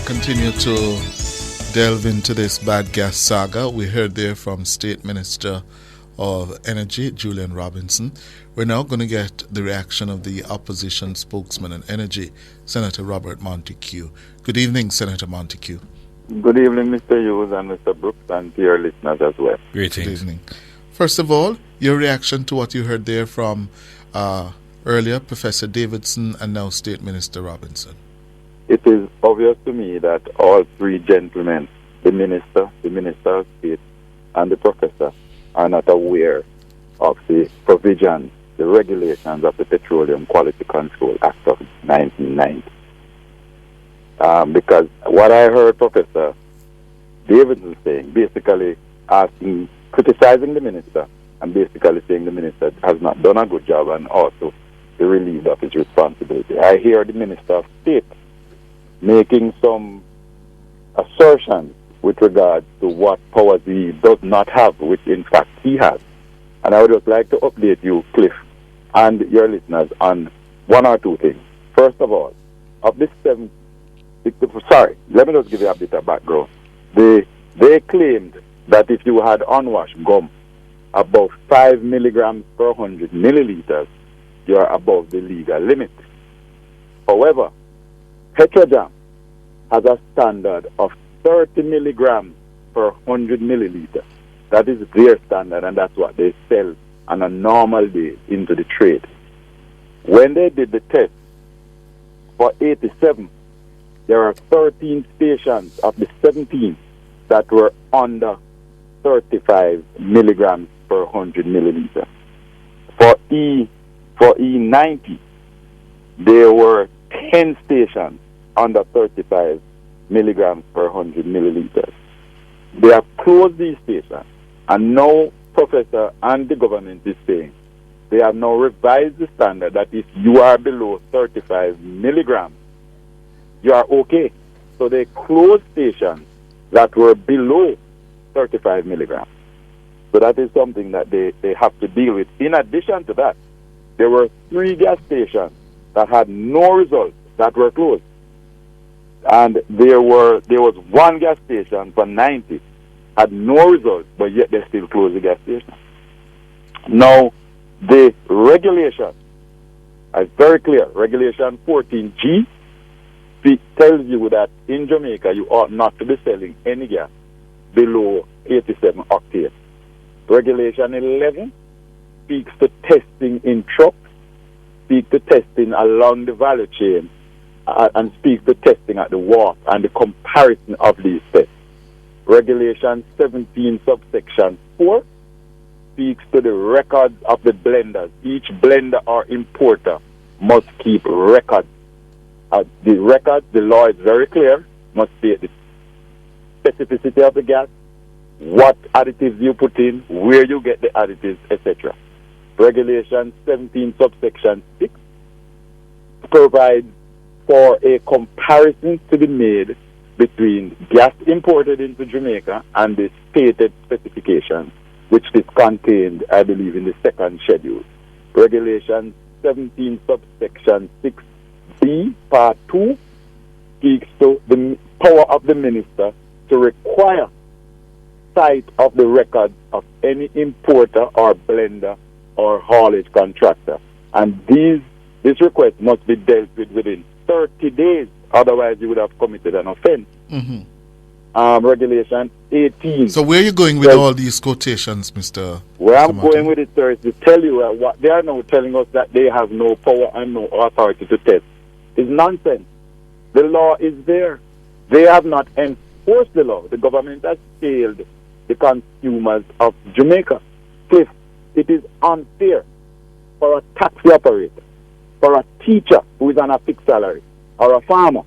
continue to delve into this bad gas saga. We heard there from State Minister of Energy, Julian Robinson. We're now going to get the reaction of the opposition spokesman on energy, Senator Robert Montaque. Good evening, Senator Montaque. Good evening, Mr. Hughes and Mr. Brooks, and to your listeners as well. Greetings. Good evening. First of all, your reaction to what you heard there from earlier Professor Davidson and now State Minister Robinson. It is obvious to me that all three gentlemen, the Minister of State, and the Professor, are not aware of the provisions, the regulations of the Petroleum Quality Control Act of 1990. Because what I heard Professor Davidson saying, basically criticizing the Minister, and basically saying the Minister has not done a good job and also the relieved of his responsibility. I hear the Minister of State making some assertions with regard to what powers he does not have, which in fact he has. And I would just like to update you, Cliff, and your listeners on one or two things. First of all, of this let me just give you a bit of background. They claimed that if you had unwashed gum above 5 milligrams per 100 milliliters, you are above the legal limit. However, Petrojam has a standard of 30 milligrams per 100 milliliters. That is their standard, and that's what they sell on a normal day into the trade. When they did the test for 87, there are 13 stations of the 17 that were under 35 milligrams per 100 milliliters. For E90, there were 10 stations under 35 milligrams per 100 milliliters. They have closed these stations, and now Professor and the government is saying they have now revised the standard that if you are below 35 milligrams, you are okay. So they closed stations that were below 35 milligrams. So that is something that they have to deal with. In addition to that, there were 3 gas stations that had no results that were closed. And there was 1 gas station for 90 had no results, but yet they still closed the gas station. Now, the regulation is very clear. Regulation 14G tells you that in Jamaica you ought not to be selling any gas below 87 octane. Regulation 11 speaks to testing in trucks, speaks to testing along the value chain, and speaks to testing at the wharf and the comparison of these tests. Regulation 17 subsection 4 speaks to the records of the blenders. Each blender or importer must keep records. The records, the law is very clear, must state the specificity of the gas, what additives you put in, where you get the additives, etc. Regulation 17 subsection 6 provides for a comparison to be made between gas imported into Jamaica and the stated specifications, which is contained, I believe, in the second schedule. Regulation 17 subsection 6B, part 2, speaks to the power of the minister to require sight of the records of any importer or blender or haulage contractor. And this request must be dealt with within 30 days, otherwise you would have committed an offense. Mm-hmm. Regulation 18. So where are you going with all these quotations, Mr. Where I'm going with it, sir, is to tell you what they are now telling us that they have no power and no authority to test is nonsense. The law is there. They have not enforced the law. The government has failed the consumers of Jamaica. Cliff, it is unfair for a taxi operator, for a teacher who is on a fixed salary, or a farmer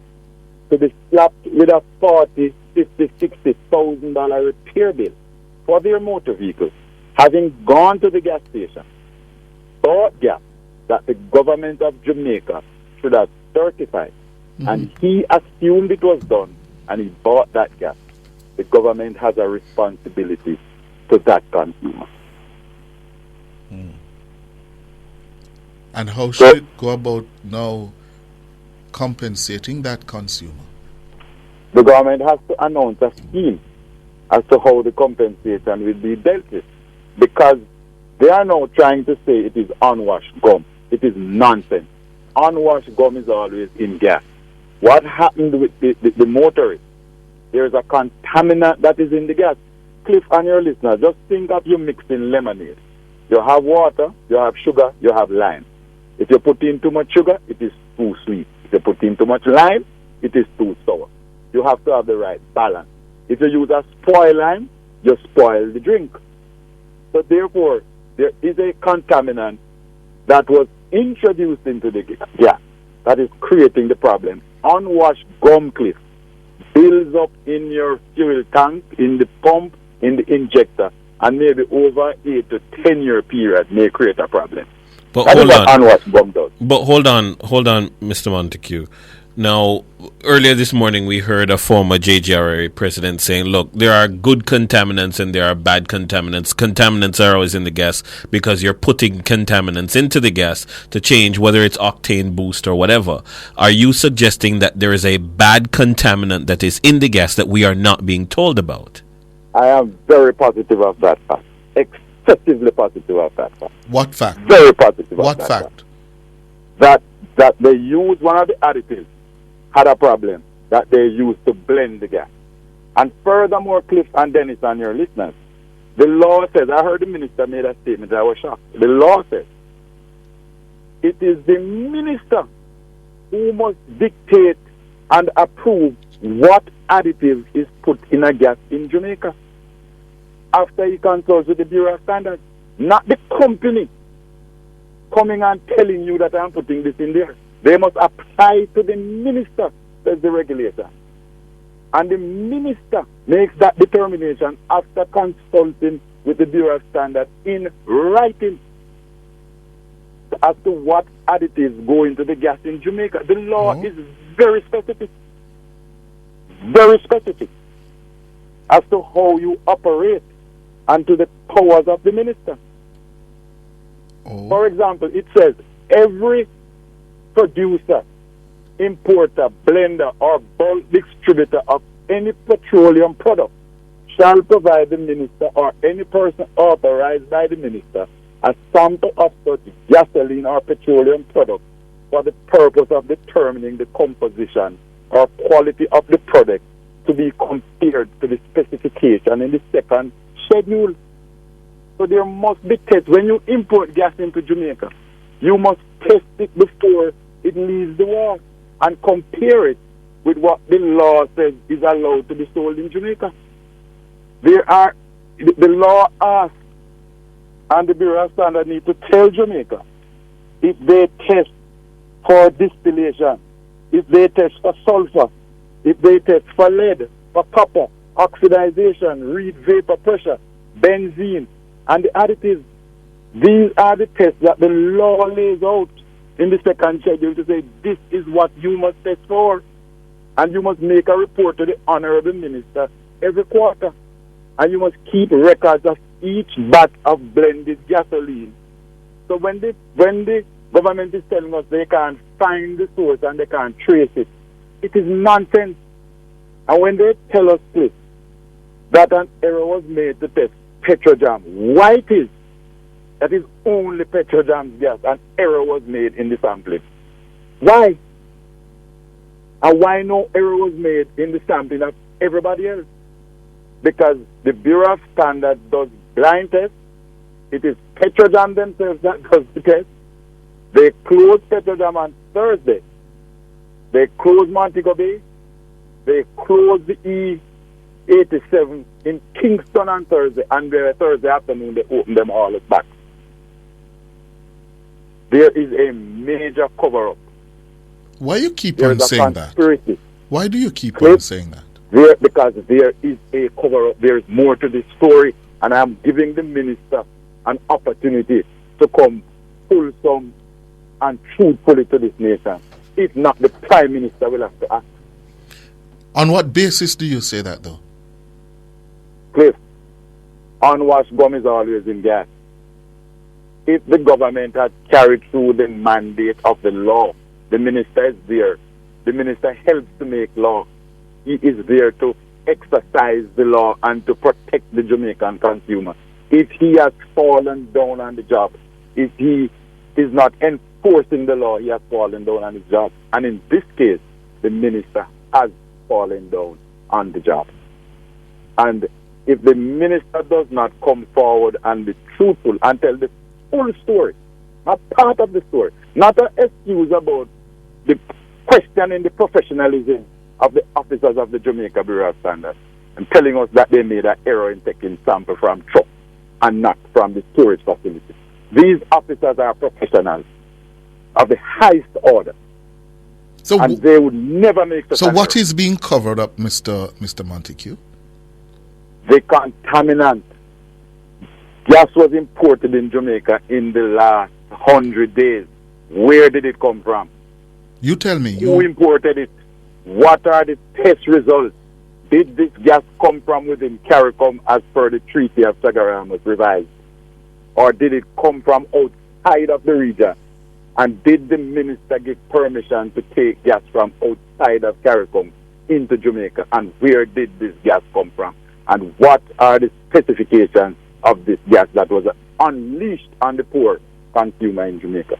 to be slapped with a $40,000, $50,000, $60,000 repair bill for their motor vehicle, having gone to the gas station, bought gas that the government of Jamaica should have certified, and he assumed it was done, and he bought that gas. The government has a responsibility to that consumer. And how should it go about now compensating that consumer? The government has to announce a scheme as to how the compensation will be dealt with. Because they are now trying to say it is unwashed gum. It is nonsense. Unwashed gum is always in gas. What happened with the motorist? There is a contaminant that is in the gas. Cliff and your listeners, just think of you mixing lemonade. You have water, you have sugar, you have lime. If you put in too much sugar, it is too sweet. If you put in too much lime, it is too sour. You have to have the right balance. If you use a spoiled lime, you spoil the drink. So therefore, there is a contaminant that was introduced into the gas that is creating the problem. Unwashed gum, Cliff, builds up in your fuel tank, in the pump, in the injector, and maybe over 8 to 10 year period may create a problem. But that hold is what on. unwashed gum does. But hold on, Mr. Montaque. Now, earlier this morning, we heard a former JGRA president saying, look, there are good contaminants and there are bad contaminants. Contaminants are always in the gas because you're putting contaminants into the gas to change whether it's octane boost or whatever. Are you suggesting that there is a bad contaminant that is in the gas that we are not being told about? I am very positive of that fact. Excessively positive of that fact. What fact? Very positive What of that fact? That they use one of the additives had a problem that they used to blend the gas. And furthermore, Cliff and Dennis and your listeners, the law says, I heard the minister made a statement, I was shocked. The law says it is the minister who must dictate and approve what additive is put in a gas in Jamaica after he consults with the Bureau of Standards, not the company coming and telling you that I'm putting this in there. They must apply to the minister, says the regulator. And the minister makes that determination after consulting with the Bureau of Standards in writing as to what additives go into the gas in Jamaica. The law is very specific. Very specific as to how you operate and to the powers of the minister. For example, it says every producer, importer, blender, or bulk distributor of any petroleum product shall provide the minister or any person authorized by the minister a sample of such gasoline or petroleum product for the purpose of determining the composition or quality of the product to be compared to the specification in the second schedule. So there must be tests. When you import gas into Jamaica, you must test it before it leaves the wall and compare it with what the law says is allowed to be sold in Jamaica. The law asks, and the Bureau of Standards need to tell Jamaica if they test for distillation, if they test for sulfur, if they test for lead, for copper, oxidization, read vapor pressure, benzene, and the additives. These are the tests that the law lays out in the second schedule to say this is what you must test for. And you must make a report to the Honorable Minister every quarter. And you must keep records of each batch of blended gasoline. So when the government is telling us they can't find the source and they can't trace it, it is nonsense. And when they tell us, please, that an error was made to test Petrojam, why it is that is only Petrojam's gas, an error was made in the sampling? Why? And why no error was made in the sampling of everybody else? Because the Bureau of Standards does blind tests. It is Petrojam themselves that does the test. They close Petrojam on Thursday. They close Montaque Bay. They close the E87 in Kingston on Thursday, and Thursday afternoon they open them all back. There is a major cover-up. Why you keep There on is a saying that? conspiracy. Why do you keep on saying that? Because there is a cover-up. There is more to this story, and I'm giving the minister an opportunity to come fulsome and truthfully to this nation. If not, the Prime Minister will have to act. On what basis do you say that, though? Cliff, unwashed gum is always in gas. If the government had carried through the mandate of the law, the minister is there. The minister helps to make law. he is there to exercise the law and to protect the Jamaican consumer. If he has fallen down on the job, if he is not enforcing the law, he has fallen down on his job. And in this case, the minister has fallen down on the job. And if the minister does not come forward and be truthful and tell the full story, not part of the story, not an excuse about the questioning the professionalism of the officers of the Jamaica Bureau of Standards and telling us that they made an error in taking sample from truck and not from the storage facility. These officers are professionals of the highest order. So and they would never make such So an what error. is being covered up, Mr. Montaque? The contaminant. Gas was imported in Jamaica in the last 100 days. Where did it come from? You tell me. Who imported it? What are the test results? Did this gas come from within CARICOM as per the Treaty of Sagaram was revised? Or did it come from outside of the region? And did the minister give permission to take gas from outside of CARICOM into Jamaica? And where did this gas come from? And what are the specifications of this gas that was unleashed on the poor consumer in Jamaica?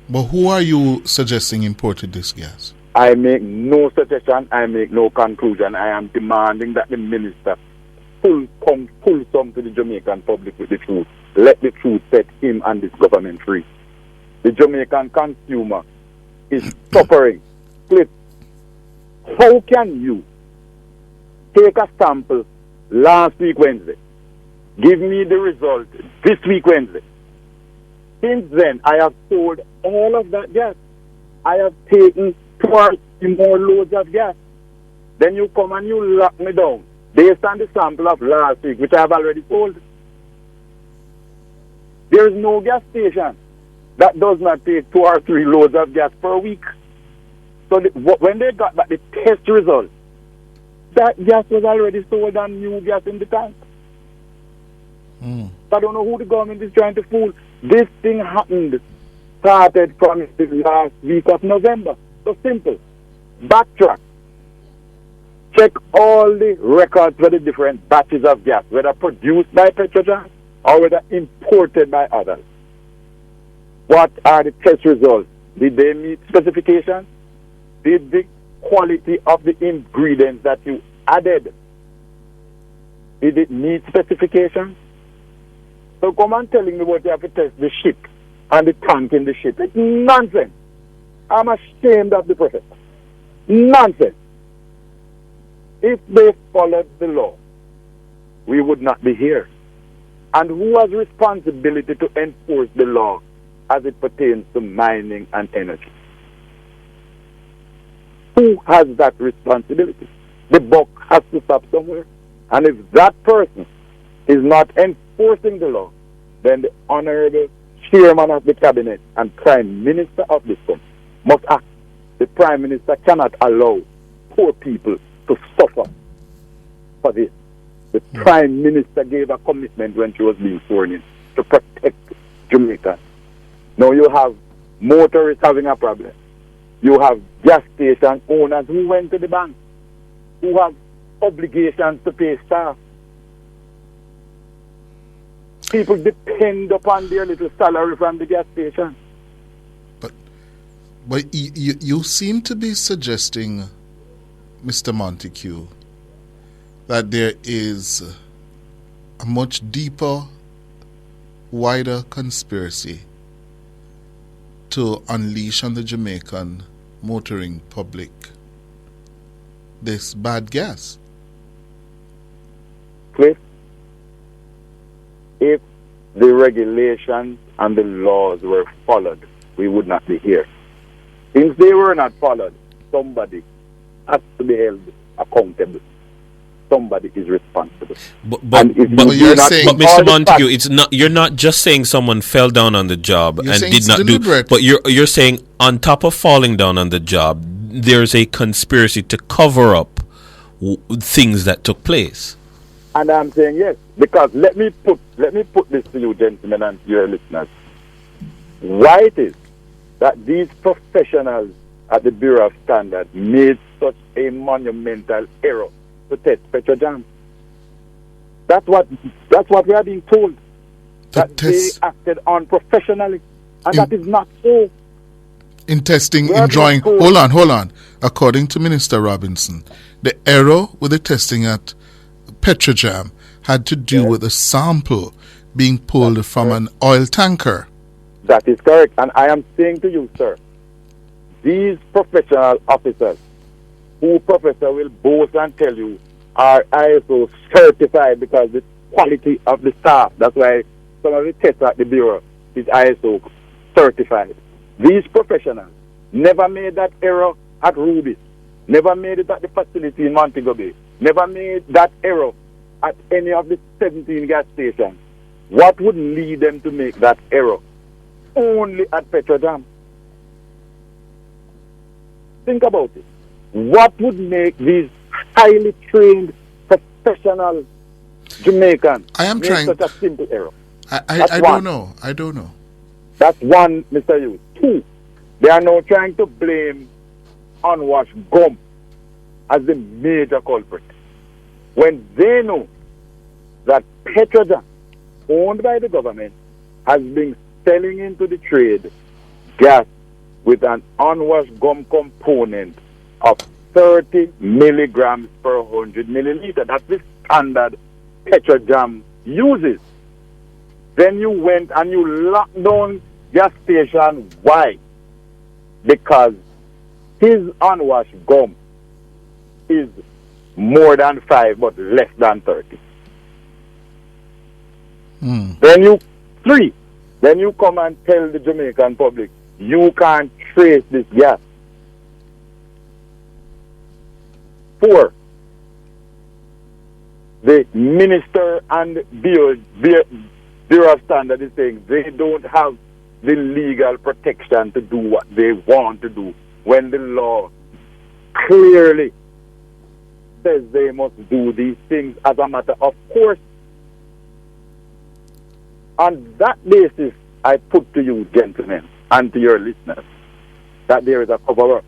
But who are you suggesting imported this gas? I make no suggestion, I make no conclusion. I am demanding that the minister pull some to the Jamaican public with the truth. Let the truth set him and this government free. The Jamaican consumer is suffering. Cliff, how can you take a sample last week Wednesday, give me the result this week Wednesday? Since then, I have sold all of that gas. I have taken 2 or 3 more loads of gas. Then you come and you lock me down based on the sample of last week, which I have already sold. There is no gas station that does not take 2 or 3 loads of gas per week. So when they got back the test results, that gas was already sold and new gas in the tank. I don't know who the government is trying to fool. This thing started from the last week of November. So simple. Backtrack. Check all the records for the different batches of gas, whether produced by Petrojan or whether imported by others. What are the test results? Did they meet specifications? Did the quality of the ingredients that you added, did it meet specifications? So come on telling me what you have to test the ship and the tank in the ship. It's nonsense. I'm ashamed of the process. Nonsense. If they followed the law, we would not be here. And who has responsibility to enforce the law as it pertains to mining and energy? Who has that responsibility? The buck has to stop somewhere. And if that person is not enforcing the law, then the Honorable Chairman of the Cabinet and Prime Minister of this country must act. The Prime Minister cannot allow poor people to suffer for this. The Prime Minister gave a commitment when she was being sworn in to protect Jamaica. Now you have motorists having a problem. You have gas station owners who went to the bank, who have obligations to pay staff. People depend upon their little salary from the gas station. But you seem to be suggesting, Mr. Montaque, that there is a much deeper, wider conspiracy to unleash on the Jamaican motoring public this bad gas. Cliff, if the regulations and the laws were followed, we would not be here. Since they were not followed, somebody has to be held accountable. Somebody is responsible. But Mr. Montaque, it's not. You're not just saying someone fell down on the job and did not do. But you're saying on top of falling down on the job, there's a conspiracy to cover up things that took place. And I'm saying yes, because let me put this to you, gentlemen, and your listeners. Why it is that these professionals at the Bureau of Standards made such a monumental error to test Petrojam? That's what we are being told. That they acted unprofessionally. And that is not so. In testing, in drawing. Hold on. According to Minister Robinson, the error with the testing at Petrojam had to do with a sample being pulled from an oil tanker. That is correct. And I am saying to you, sir, these professional officers who Professor will boast and tell you are ISO certified because the quality of the staff, that's why some of the tests at the Bureau is ISO certified. These professionals never made that error at Rubis, never made it at the facility in Montaque Bay, never made that error at any of the 17 gas stations. What would lead them to make that error only at Petrojam? Think about it. What would make these highly trained professional Jamaicans make such a simple error? I don't know. That's one, Mr. Hughes. Two, they are now trying to blame unwashed gum as the major culprit, when they know that Petrojam, owned by the government, has been selling into the trade gas with an unwashed gum component of 30 milligrams per 100 milliliter. That's the standard Petrojam uses. Then you went and you locked down gas station. Why? Because his unwashed gum is more than 5 but less than 30. Then you come and tell the Jamaican public you can't trace this gas. 4, the minister and Bureau of Standards is saying they don't have the legal protection to do what they want to do when the law clearly says they must do these things as a matter of course. On that basis, I put to you, gentlemen, and to your listeners, that there is a cover-up.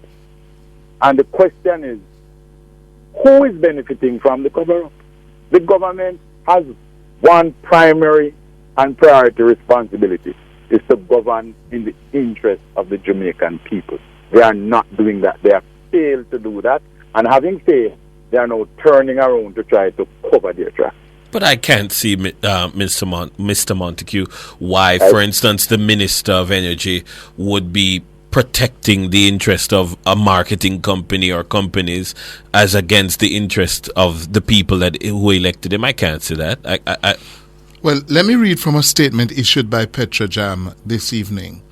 And the question is, who is benefiting from the cover-up? The government has one primary and priority responsibility, is to govern in the interest of the Jamaican people. They are not doing that. They have failed to do that. And having failed, they are now turning around to try to cover their tracks. But I can't see, Mr. Montague, why, for instance, the Minister of Energy would be protecting the interest of a marketing company or companies as against the interest of the people who elected him. I can't see that. Well, let me read from a statement issued by Petrojam this evening.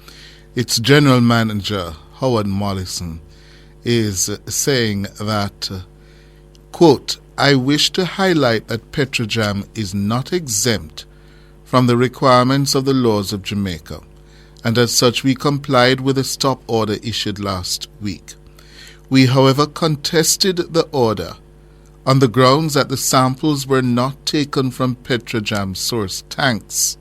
Its general manager, Howard Mollison, is saying that, quote, I wish to highlight that Petrojam is not exempt from the requirements of the laws of Jamaica, and as such we complied with a stop order issued last week. We, however, contested the order on the grounds that the samples were not taken from Petrojam source tanks,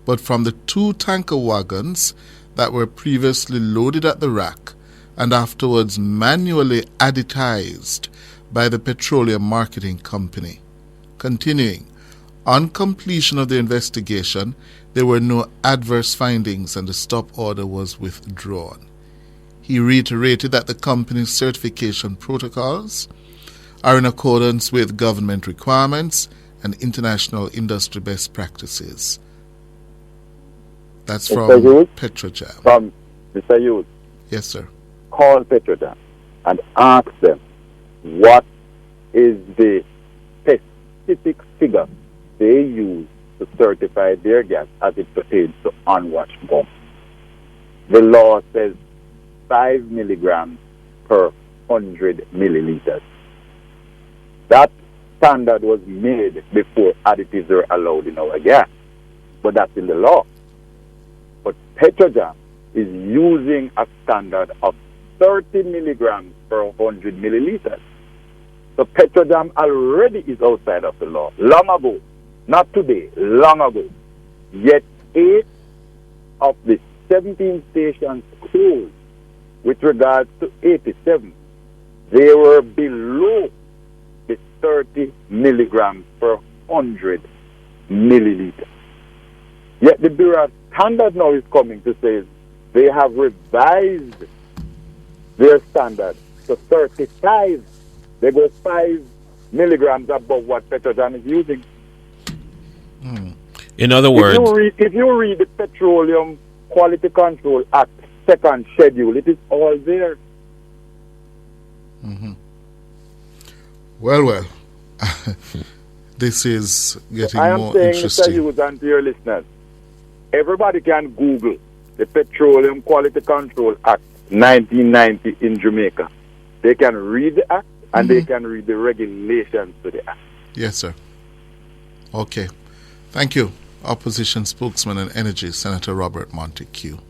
but from the 2 tanker wagons that were previously loaded at the rack and afterwards manually additized by the Petroleum Marketing Company. Continuing, on completion of the investigation, there were no adverse findings and the stop order was withdrawn. He reiterated that the company's certification protocols are in accordance with government requirements and international industry best practices. That's from Petrojam. From Mr. Hughes. Yes, sir. Call Petrojam and ask them what is the specific figure they use to certify their gas as it pertains to unwashed gum. The law says 5 milligrams per 100 milliliters. That standard was made before additives were allowed in our gas, but that's in the law. But Petrojam is using a standard of 30 milligrams per 100 milliliters. So Petrojam already is outside of the law, long ago, not today, long ago. Yet 8 of the 17 stations closed with regards to 87, they were below the 30 milligrams per 100 milliliter. Yet the Bureau of Standard now is coming to say they have revised their standard to 35. They go 5 milligrams above what Petrojan is using. In other words, if you read the Petroleum Quality Control Act second schedule, it is all there. Mm-hmm. Well. This is getting more interesting. I am saying, Mr. Hughes, and to your listeners, everybody can Google the Petroleum Quality Control Act 1990 in Jamaica. They can read the act and they can read the regulations to the act. Yes, sir. Okay. Thank you. Opposition spokesman on energy, Senator Robert Montaque.